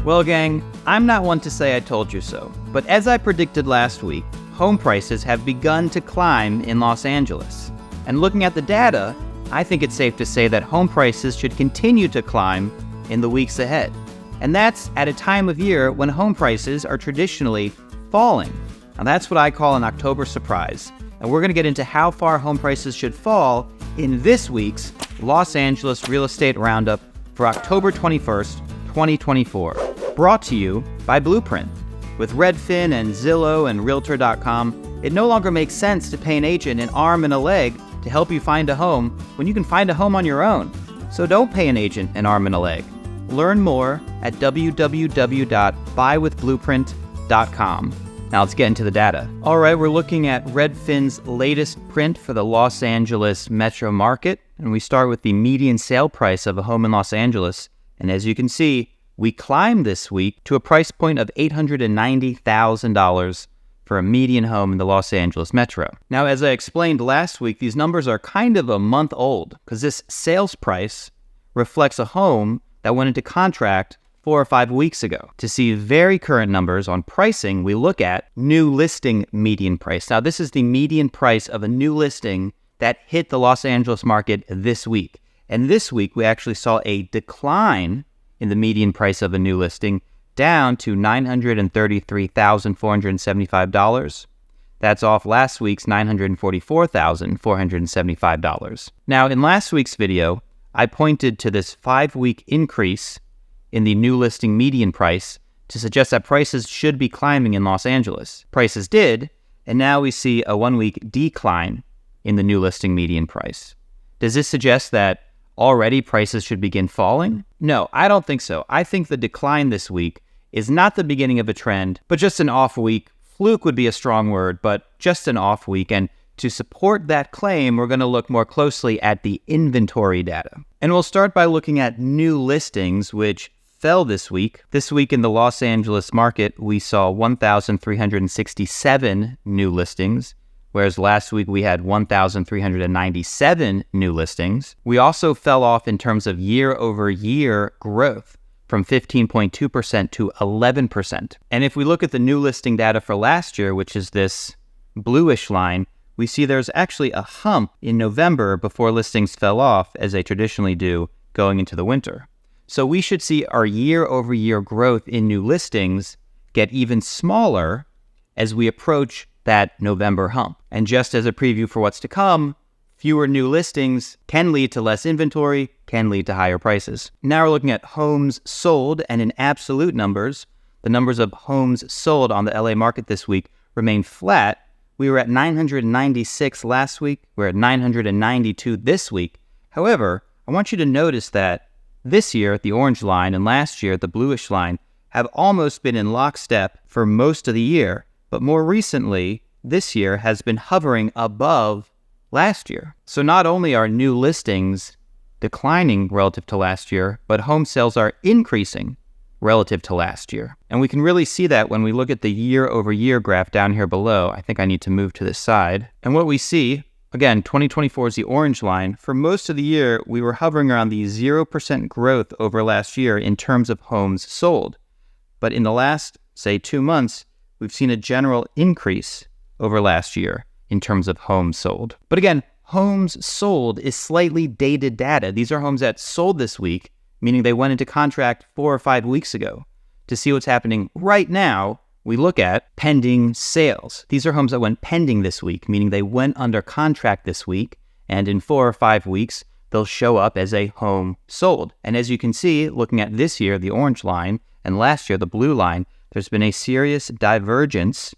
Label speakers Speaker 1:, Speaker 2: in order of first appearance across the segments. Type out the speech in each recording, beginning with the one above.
Speaker 1: Well, gang, I'm not one to say I told you so, but as I predicted last week, home prices have begun to climb in Los Angeles. And looking at the data, I think it's safe to say that home prices should continue to climb in the weeks ahead. And that's at a time of year when home prices are traditionally falling. Now that's what I call an October surprise. And we're going to get into how far home prices should fall in this week's Los Angeles Real Estate Roundup for October 21st, 2024. Brought to you by Blueprint. With Redfin and Zillow and Realtor.com, it no longer makes sense to pay an agent an arm and a leg to help you find a home when you can find a home on your own. So don't pay an agent an arm and a leg. Learn more at www.buywithblueprint.com. Now let's get into the data. All right, we're looking at Redfin's latest print for the Los Angeles metro market, and we start with the median sale price of a home in Los Angeles. And as you can see, we climbed this week to a price point of $890,000 for a median home in the Los Angeles metro. Now, as I explained last week, these numbers are kind of a month old because this sales price reflects a home that went into contract 4 or 5 weeks ago. To see very current numbers on pricing, we look at new listing median price. Now, this is the median price of a new listing that hit the Los Angeles market this week. And this week, we actually saw a decline in the median price of a new listing down to $933,475. That's off last week's $944,475. Now, in last week's video, I pointed to this 5-week increase in the new listing median price to suggest that prices should be climbing in Los Angeles. Prices did, and now we see a 1-week decline in the new listing median price. Does this suggest that already prices should begin falling? No, I don't think so. I think the decline this week is not the beginning of a trend, but just an off week. Fluke would be a strong word, but just an off week. And to support that claim, we're going to look more closely at the inventory data. And we'll start by looking at new listings, which fell this week. This week in the Los Angeles market, we saw 1,367 new listings, whereas last week we had 1,397 new listings. We also fell off in terms of year-over-year growth from 15.2% to 11%. And if we look at the new listing data for last year, which is this bluish line, we see there's actually a hump in November before listings fell off, as they traditionally do going into the winter. So we should see our year-over-year growth in new listings get even smaller as we approach that November hump. And just as a preview for what's to come, fewer new listings can lead to less inventory, can lead to higher prices. Now we're looking at homes sold, and in absolute numbers, the numbers of homes sold on the LA market this week remain flat. We were at 996 last week. We're at 992 this week. However, I want you to notice that this year, the orange line, and last year, the bluish line, have almost been in lockstep for most of the year. But more recently, this year has been hovering above last year. So not only are new listings declining relative to last year, but home sales are increasing relative to last year. And we can really see that when we look at the year-over-year graph down here below. I think I need to move to this side. And what we see, again, 2024 is the orange line. For most of the year, we were hovering around the 0% growth over last year in terms of homes sold. But in the last, say, 2 months, we've seen a general increase over last year in terms of homes sold. But again, homes sold is slightly dated data. These are homes that sold this week, meaning they went into contract 4 or 5 weeks ago. To see what's happening right now, we look at pending sales. These are homes that went pending this week, meaning they went under contract this week, and in 4 or 5 weeks, they'll show up as a home sold. And as you can see, looking at this year, the orange line, and last year, the blue line, there's been a serious divergence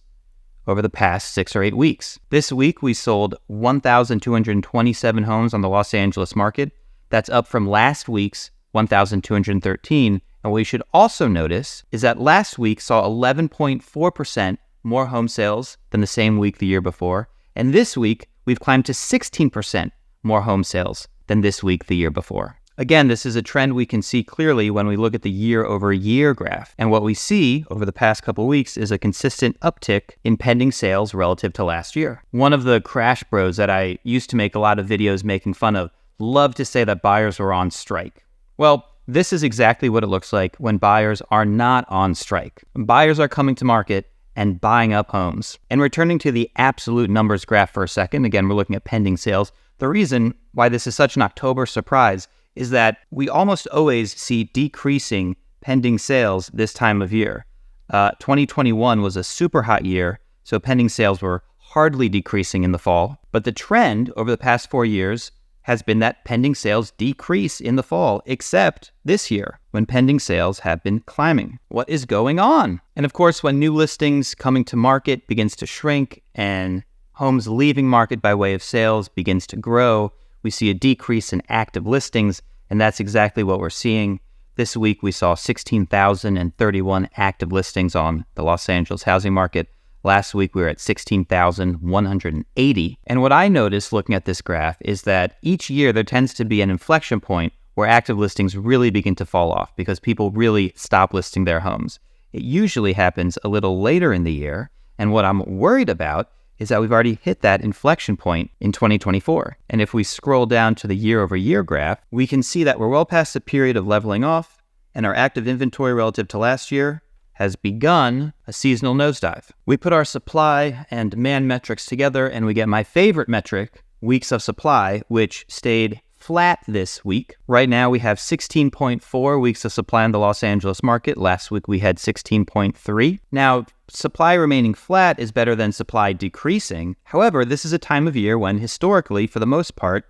Speaker 1: over the past 6 or 8 weeks. This week, we sold 1,227 homes on the Los Angeles market. That's up from last week's 1,213. And what we should also notice is that last week saw 11.4% more home sales than the same week the year before. And this week, we've climbed to 16% more home sales than this week the year before. Again, this is a trend we can see clearly when we look at the year-over-year graph. And what we see over the past couple of weeks is a consistent uptick in pending sales relative to last year. One of the crash bros that I used to make a lot of videos making fun of loved to say that buyers were on strike. Well, this is exactly what it looks like when buyers are not on strike. Buyers are coming to market and buying up homes. And returning to the absolute numbers graph for a second, again, we're looking at pending sales. The reason why this is such an October surprise is that we almost always see decreasing pending sales this time of year. 2021 was a super hot year, so pending sales were hardly decreasing in the fall. But the trend over the past 4 years has been that pending sales decrease in the fall, except this year, when pending sales have been climbing. What is going on? And of course, when new listings coming to market begins to shrink and homes leaving market by way of sales begins to grow, we see a decrease in active listings, and that's exactly what we're seeing. This week, we saw 16,031 active listings on the Los Angeles housing market. Last week, we were at 16,180. And what I noticed looking at this graph is that each year there tends to be an inflection point where active listings really begin to fall off because people really stop listing their homes. It usually happens a little later in the year. And what I'm worried about is that we've already hit that inflection point in 2024. And if we scroll down to the year-over-year graph, we can see that we're well past the period of leveling off, and our active inventory relative to last year has begun a seasonal nosedive. We put our supply and demand metrics together, and we get my favorite metric, weeks of supply, which stayed flat this week. Right now, we have 16.4 weeks of supply in the Los Angeles market. Last week, we had 16.3. Now, supply remaining flat is better than supply decreasing. However, this is a time of year when, historically, for the most part,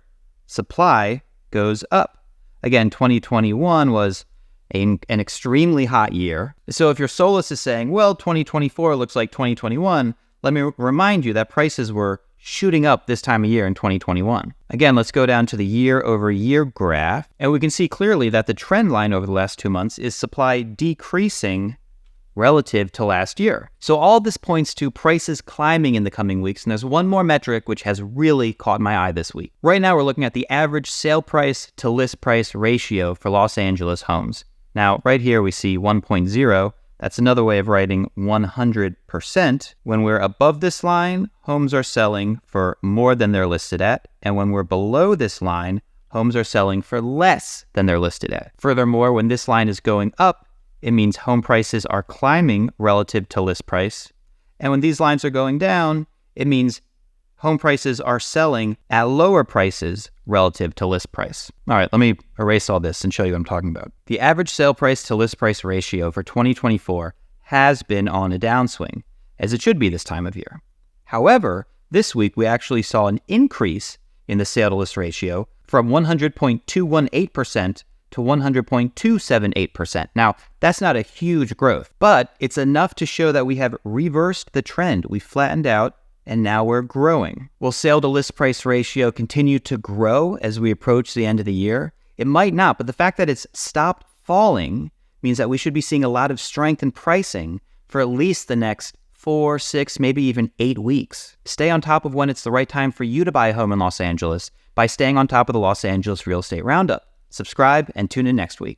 Speaker 1: supply goes up. Again, 2021 was an extremely hot year. So if your solace is saying, well, 2024 looks like 2021, let me remind you that prices were shooting up this time of year in 2021. Again, let's go down to the year-over-year graph, and we can see clearly that the trend line over the last 2 months is supply decreasing relative to last year. So all this points to prices climbing in the coming weeks, and there's one more metric which has really caught my eye this week. Right now, we're looking at the average sale price to list price ratio for Los Angeles homes. Now, right here, we see 1.0. That's another way of writing 100%. When we're above this line, homes are selling for more than they're listed at. And when we're below this line, homes are selling for less than they're listed at. Furthermore, when this line is going up, it means home prices are climbing relative to list price. And when these lines are going down, it means home prices are selling at lower prices relative to list price. All right, let me erase all this and show you what I'm talking about. The average sale price to list price ratio for 2024 has been on a downswing, as it should be this time of year. However, this week we actually saw an increase in the sale to list ratio from 100.218% to 100.278%. Now, that's not a huge growth, but it's enough to show that we have reversed the trend. We flattened out, and now we're growing. Will sale to list price ratio continue to grow as we approach the end of the year? It might not, but the fact that it's stopped falling means that we should be seeing a lot of strength in pricing for at least the next 4, 6, maybe even 8 weeks. Stay on top of when it's the right time for you to buy a home in Los Angeles by staying on top of the Los Angeles Real Estate Roundup. Subscribe and tune in next week.